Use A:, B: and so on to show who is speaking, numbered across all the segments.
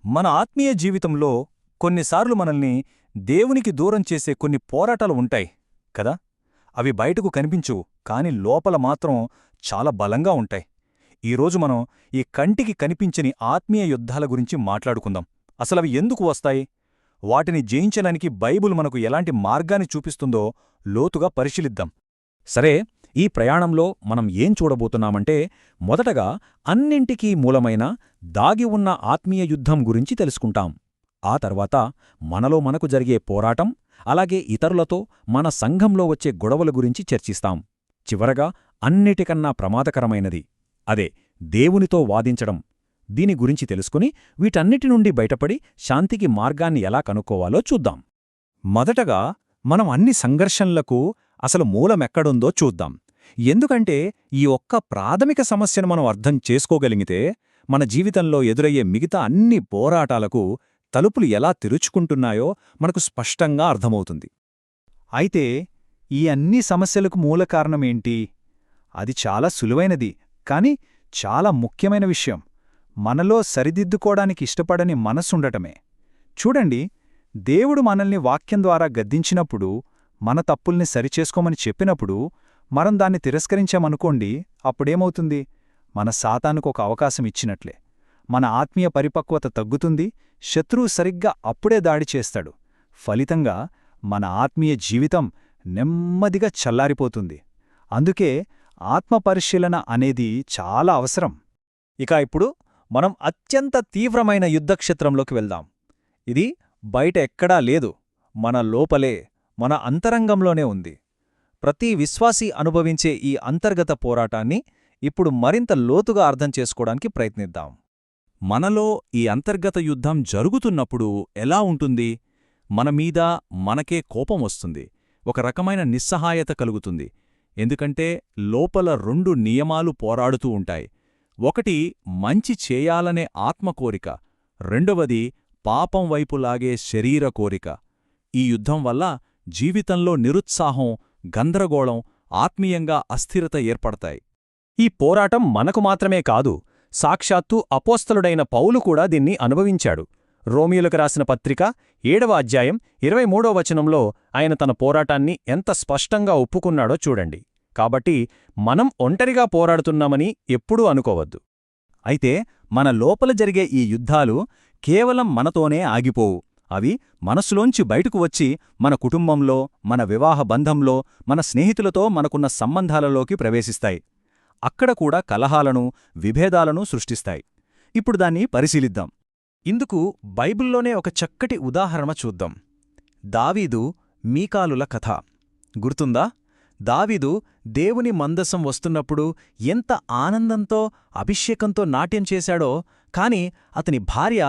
A: మన ఆత్మీయ జీవితంలో కొన్నిసార్లు మనల్ని దేవునికి దూరం చేసే కొన్ని పోరాటాలు ఉంటాయి కదా. అవి బయటకు కనిపించవు, కాని లోపల మాత్రం చాలా బలంగా ఉంటాయి. ఈరోజు మనం ఈ కంటికి కనిపించని ఆత్మీయ యుద్ధాల గురించి మాట్లాడుకుందాం. అసలవి ఎందుకు వస్తాయి, వాటిని జయించడానికి బైబుల్ మనకు ఎలాంటి మార్గాన్ని చూపిస్తుందో లోతుగా పరిశీలిద్దాం. సరే, ఈ ప్రయాణంలో మనం ఏం చూడబోతున్నామంటే, మొదటగా అన్నింటికీ మూలమైన దాగి ఉన్న ఆత్మీయ యుద్ధం గురించి తెలుసుకుంటాం. ఆ తర్వాత మనలో మనకు జరిగే పోరాటం, అలాగే ఇతరులతో మన సంఘంలో వచ్చే గొడవల గురించి చర్చిస్తాం. చివరగా అన్నిటికన్నా ప్రమాదకరమైనది, అదే దేవునితో వాదించడం. దీని గురించి తెలుసుకుని వీటన్నిటి నుండి బయటపడి శాంతికి మార్గాన్ని ఎలా కనుక్కోవాలో చూద్దాం. మొదటగా మనం అన్ని సంఘర్షణలకు అసలు మూలమెక్కడుందో చూద్దాం. ఎందుకంటే ఈ ఒక్క ప్రాథమిక సమస్యను మనం అర్థం చేసుకోగలిగితే మన జీవితంలో ఎదురయ్యే మిగతా అన్ని పోరాటాలకు తలుపులు ఎలా తెరుచుకుంటున్నాయో మనకు స్పష్టంగా అర్థమవుతుంది.
B: అయితే ఈ అన్ని సమస్యలకు మూల కారణమేంటి? అది చాలా సులువైనది, కాని చాలా ముఖ్యమైన విషయం. మనలో సరిదిద్దుకోవడానికి ఇష్టపడని మనసుండటమే. చూడండి, దేవుడు మనల్ని వాక్యం ద్వారా గద్దించినప్పుడు, మన తప్పుల్ని సరిచేసుకోమని చెప్పినప్పుడు మనం దాన్ని తిరస్కరించామనుకోండి, అప్పుడేమవుతుంది? మన సాతానుకొక అవకాశం ఇచ్చినట్లే. మన ఆత్మీయ పరిపక్వత తగ్గుతుంది, శత్రువు సరిగ్గా అప్పుడే దాడి చేస్తాడు. ఫలితంగా మన ఆత్మీయ జీవితం నెమ్మదిగా చల్లారిపోతుంది. అందుకే ఆత్మపరిశీలన అనేది చాలా అవసరం.
A: ఇక ఇప్పుడు మనం అత్యంత తీవ్రమైన యుద్ధక్షేత్రంలోకి వెళ్దాం. ఇది బయట ఎక్కడా లేదు, మన లోపలే, మన అంతరంగంలోనే ఉంది. ప్రతి విశ్వాసీ అనుభవించే ఈ అంతర్గత పోరాటాన్ని ఇప్పుడు మరింత లోతుగా అర్థం చేసుకోవడానికి ప్రయత్నిద్దాం. మనలో ఈ అంతర్గత యుద్ధం జరుగుతున్నప్పుడు ఎలా ఉంటుంది? మనమీద మనకే కోపం వస్తుంది, ఒక రకమైన నిస్సహాయత కలుగుతుంది. ఎందుకంటే లోపల రెండు నియమాలు పోరాడుతూ ఉంటాయి. ఒకటి మంచి చేయాలనే ఆత్మకోరిక, రెండవది పాపం వైపు లాగే శరీర కోరిక. ఈ యుద్ధం వల్ల జీవితంలో నిరుత్సాహం, గందరగోళం, ఆత్మీయంగా అస్థిరత ఏర్పడతాయి.
B: ఈ పోరాటం మనకు మాత్రమే కాదు, సాక్షాత్తు అపోస్తలుడైన పౌలు కూడా దీన్ని అనుభవించాడు. రోమీయులకు రాసిన పత్రిక 7వ అధ్యాయం 23వ వచనంలో ఆయన తన పోరాటాన్ని ఎంత స్పష్టంగా ఒప్పుకున్నాడో చూడండి. కాబట్టి మనం ఒంటరిగా పోరాడుతున్నామని ఎప్పుడూ అనుకోవద్దు.
A: అయితే మన లోపల జరిగే ఈ యుద్ధాలు కేవలం మనతోనే ఆగిపోవు. అవి మనసులోంచి బయటకు వచ్చి మన కుటుంబంలో, మన వివాహ బంధంలో, మన స్నేహితులతో మనకున్న సంబంధాలలోకి ప్రవేశిస్తాయి. అక్కడ కూడా కలహాలను, విభేదాలను సృష్టిస్తాయి. ఇప్పుడు దాన్ని పరిశీలిద్దాం. ఇందుకు బైబిల్లోనే ఒక చక్కటి ఉదాహరణ చూద్దాం. దావీదు, మీకాలుల కథ గుర్తుందా? దావీదు దేవుని మందసం వస్తున్నప్పుడు ఎంత ఆనందంతో, అభిషేకంతో నాట్యం చేశాడో, కాని అతని భార్య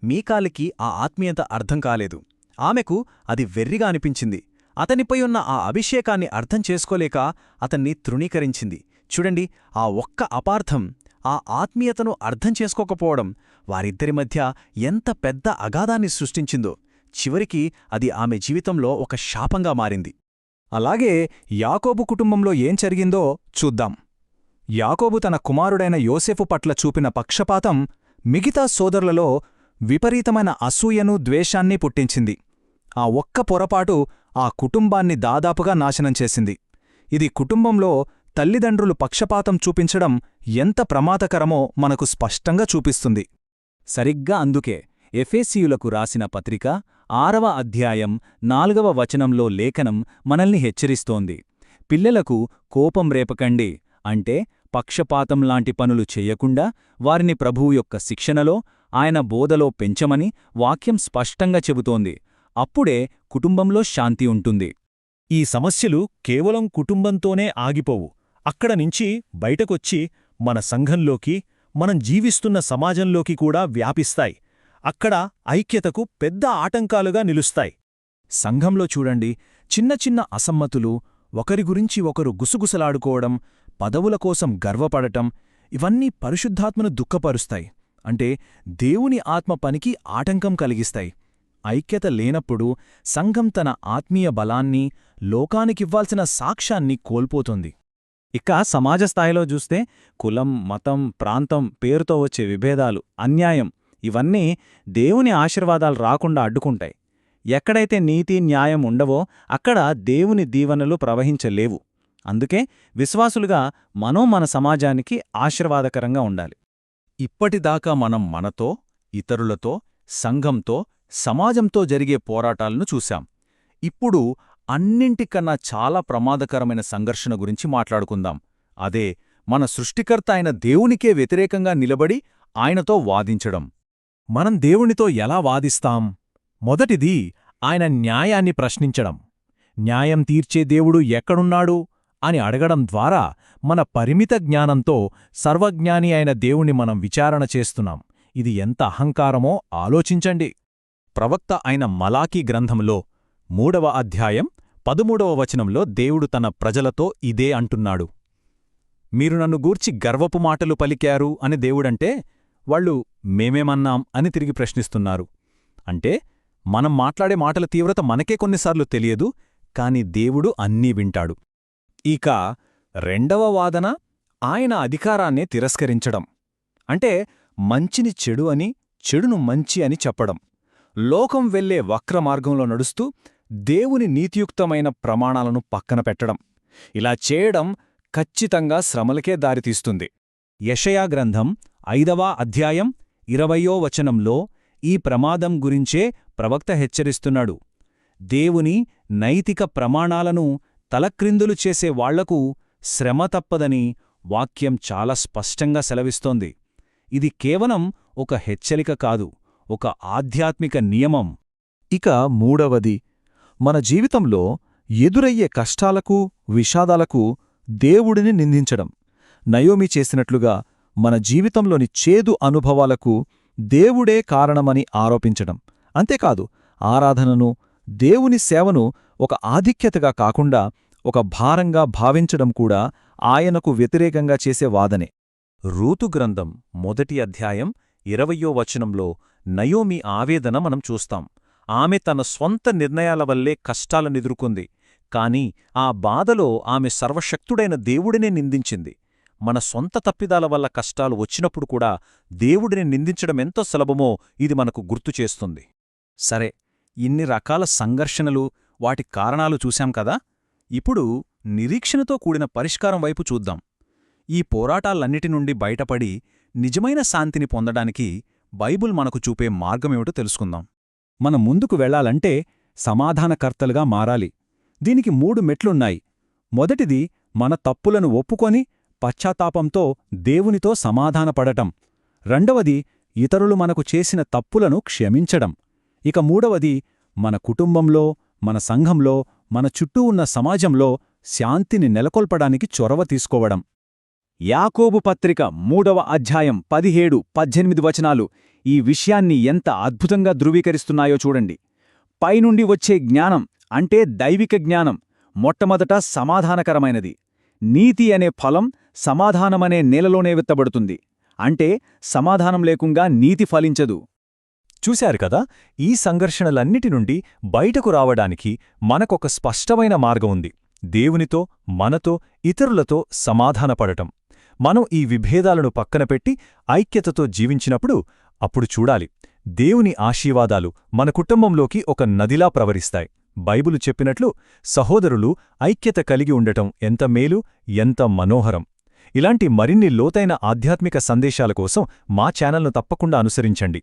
A: మీకాలికి ఆ ఆత్మీయత అర్థం కాలేదు. ఆమెకు అది వెర్రిగా అనిపించింది. అతనిపై ఉన్న ఆ అభిషేకాన్ని అర్థం చేసుకోలేక అతన్ని తృణీకరించింది. చూడండి, ఆ ఒక్క అపార్థం, ఆ ఆత్మీయతను అర్థం చేసుకోకపోవడం వారిద్దరి మధ్య ఎంత పెద్ద అగాధాన్ని సృష్టించిందో. చివరికి అది ఆమె జీవితంలో ఒక శాపంగా మారింది. అలాగే యాకోబు కుటుంబంలో ఏం జరిగిందో చూద్దాం. యాకోబు తన కుమారుడైన యోసేపు పట్ల చూపిన పక్షపాతం మిగతా సోదరులలో విపరీతమైన అసూయను, ద్వేషాన్ని పుట్టించింది. ఆ ఒక్క పొరపాటు ఆ కుటుంబాన్ని దాదాపుగా నాశనం చేసింది. ఇది కుటుంబంలో తల్లిదండ్రులు పక్షపాతం చూపించడం ఎంత ప్రమాదకరమో మనకు స్పష్టంగా చూపిస్తుంది. సరిగ్గా అందుకే ఎఫెసీయులకు రాసిన పత్రిక 6వ అధ్యాయం 4వ వచనంలో లేఖనం మనల్ని హెచ్చరిస్తోంది. పిల్లలకు కోపం రేపకండి, అంటే పక్షపాతంలాంటి పనులు చెయ్యకుండా వారిని ప్రభువు యొక్క శిక్షణలో, ఆయన బోధలో పెంచమని వాక్యం స్పష్టంగా చెబుతోంది. అప్పుడే కుటుంబంలో శాంతి ఉంటుంది. ఈ సమస్యలు కేవలం కుటుంబంతోనే ఆగిపోవు. అక్కడ నుంచి బయటకొచ్చి మన సంఘంలోకి, మనం జీవిస్తున్న సమాజంలోకి కూడా వ్యాపిస్తాయి. అక్కడ ఐక్యతకు పెద్ద ఆటంకాలుగా నిలుస్తాయి. సంఘంలో చూడండి, చిన్న చిన్న అసమ్మతులు, ఒకరి గురించి ఒకరు గుసగుసలాడుకోవడం, పదవుల కోసం గర్వపడటం, ఇవన్నీ పరిశుద్ధాత్మను దుఃఖపరుస్తాయి. అంటే దేవుని ఆత్మ పనికి ఆటంకం కలిగిస్తాయి. ఐక్యత లేనప్పుడు సంఘం తన ఆత్మీయ బలాన్ని, లోకానికివ్వాల్సిన సాక్ష్యాన్ని కోల్పోతుంది. ఇక సమాజ స్థాయిలో చూస్తే కులం, మతం, ప్రాంతం పేరుతో వచ్చే విభేదాలు, అన్యాయం ఇవన్నీ దేవుని ఆశీర్వాదాలు రాకుండా అడ్డుకుంటాయి. ఎక్కడైతే నీతి న్యాయం ఉండవో అక్కడ దేవుని దీవెనలు ప్రవహించలేవు. అందుకే విశ్వాసులుగా మన సమాజానికి ఆశీర్వాదకరంగా ఉండాలి. ఇప్పటిదాకా మనం మనతో, ఇతరులతో, సంఘంతో, సమాజంతో జరిగే పోరాటాలను చూశాం. ఇప్పుడు అన్నింటికన్నా చాలా ప్రమాదకరమైన సంఘర్షణ గురించి మాట్లాడుకుందాం. అదే మన సృష్టికర్త అయిన దేవునికే వ్యతిరేకంగా నిలబడి ఆయనతో వాదించడం.
B: మనం దేవునితో ఎలా వాదిస్తాం? మొదటిది ఆయన న్యాయాన్ని ప్రశ్నించడం. న్యాయం తీర్చే దేవుడు ఎక్కడున్నాడు అని అడగడం ద్వారా మన పరిమిత జ్ఞానంతో సర్వజ్ఞాని అయిన దేవుణ్ణి మనం విచారణ చేస్తున్నాం. ఇది ఎంత అహంకారమో ఆలోచించండి. ప్రవక్త అయిన మలాకీ గ్రంథంలో 3వ అధ్యాయం 13వ వచనంలో దేవుడు తన ప్రజలతో ఇదే అంటున్నాడు. మీరు నన్ను గూర్చి గర్వపు మాటలు పలికారు అని దేవుడంటే, వాళ్ళు మేమేమన్నాం అని తిరిగి ప్రశ్నిస్తున్నారు. అంటే మనం మాట్లాడే మాటల తీవ్రత మనకే కొన్నిసార్లు తెలియదు, కాని దేవుడు అన్నీ వింటాడు. ఇక రెండవ వాదన ఆయన అధికారాన్నే తిరస్కరించడం. అంటే మంచిని చెడు అని, చెడును మంచి అని చెప్పడం. లోకం వెళ్లే వక్రమార్గంలో నడుస్తూ దేవుని నీతియుక్తమైన ప్రమాణాలను పక్కన పెట్టడం. ఇలా చేయడం ఖచ్చితంగా శ్రమలకే దారితీస్తుంది. యెషయా గ్రంథం 5వ అధ్యాయం 20వ వచనంలో ఈ ప్రమాదం గురించే ప్రవక్త హెచ్చరిస్తున్నాడు. దేవుని నైతిక ప్రమాణాలను తలక్రిందులు చేసే వాళ్లకు శ్రమ తప్పదని వాక్యం చాలా స్పష్టంగా సెలవిస్తోంది. ఇది కేవలం ఒక హెచ్చరిక కాదు, ఒక ఆధ్యాత్మిక నియమం.
C: ఇక మూడవది, మన జీవితంలో ఎదురయ్యే కష్టాలకు, విషాదాలకు దేవుడిని నిందించడం. నయోమి చేసినట్లుగా మన జీవితంలోని చేదు అనుభవాలకు దేవుడే కారణమని ఆరోపించడం. అంతేకాదు, ఆరాధనను, దేవుని సేవను ఒక ఆధిక్యతగా కాకుండా ఒక భారంగా భావించడం కూడా ఆయనకు వ్యతిరేకంగా చేసే వాదనే.
B: రూతు గ్రంథం 1వ అధ్యాయం 20వ వచనంలో నయోమి ఆవేదన మనం చూస్తాం. ఆమె తన స్వంత నిర్ణయాల వల్లే కష్టాలనెదుర్కొంది. కాని ఆ బాధలో ఆమె సర్వశక్తుడైన దేవుడినే నిందించింది. మన సొంత తప్పిదాల వల్ల కష్టాలు వచ్చినప్పుడు కూడా దేవుడిని నిందించడమెంతో సులభమో ఇది మనకు గుర్తుచేస్తుంది.
A: సరే, ఇన్ని రకాల సంఘర్షణలు, వాటి కారణాలు చూశాం కదా. ఇప్పుడు నిరీక్షణతో కూడిన పరిష్కారం వైపు చూద్దాం. ఈ పోరాటాలన్నిటి నుండి బయటపడి నిజమైన శాంతిని పొందడానికి బైబుల్ మనకు చూపే మార్గమేమిటో తెలుసుకుందాం. మనం ముందుకు వెళ్లాలంటే సమాధానకర్తలుగా మారాలి. దీనికి 3 మెట్లున్నాయి. మొదటిది మన తప్పులను ఒప్పుకొని పశ్చాత్తాపంతో దేవునితో సమాధానపడటం. రెండవది ఇతరులు మనకు చేసిన తప్పులను క్షమించడం. ఇక మూడవది మన కుటుంబంలో, మన సంఘంలో, మన చుట్టూ ఉన్న సమాజంలో శాంతిని నెలకొల్పడానికి చొరవ తీసుకోవడం. యాకోబు పత్రిక 3వ అధ్యాయం 17-18 వచనాలు ఈ విషయాన్ని ఎంత అద్భుతంగా ధృవీకరిస్తున్నాయో చూడండి. పైనుండి వచ్చే జ్ఞానం అంటే దైవిక జ్ఞానం మొట్టమొదట సమాధానకరమైనది. నీతి అనే ఫలం సమాధానమనే నేలలోనే విత్తబడుతుంది. అంటే సమాధానం లేకుండా నీతి ఫలించదు.
B: చూశారు కదా, ఈ సంఘర్షణలన్నిటి నుండి బయటకు రావడానికి మనకొక స్పష్టమైన మార్గం ఉంది. దేవునితో, మనతో, ఇతరులతో సమాధానపడటం. మనం ఈ విభేదాలను పక్కనపెట్టి ఐక్యతతో జీవించినప్పుడు అప్పుడు చూడాలి, దేవుని ఆశీర్వాదాలు మన కుటుంబంలోకి ఒక నదిలా ప్రవరిస్తాయి. బైబిలు చెప్పినట్లు సహోదరులు ఐక్యత కలిగి ఉండటం ఎంత మేలు, ఎంత మనోహరం. ఇలాంటి మరిన్ని లోతైన ఆధ్యాత్మిక సందేశాల కోసం మా ఛానల్ను తప్పకుండా అనుసరించండి.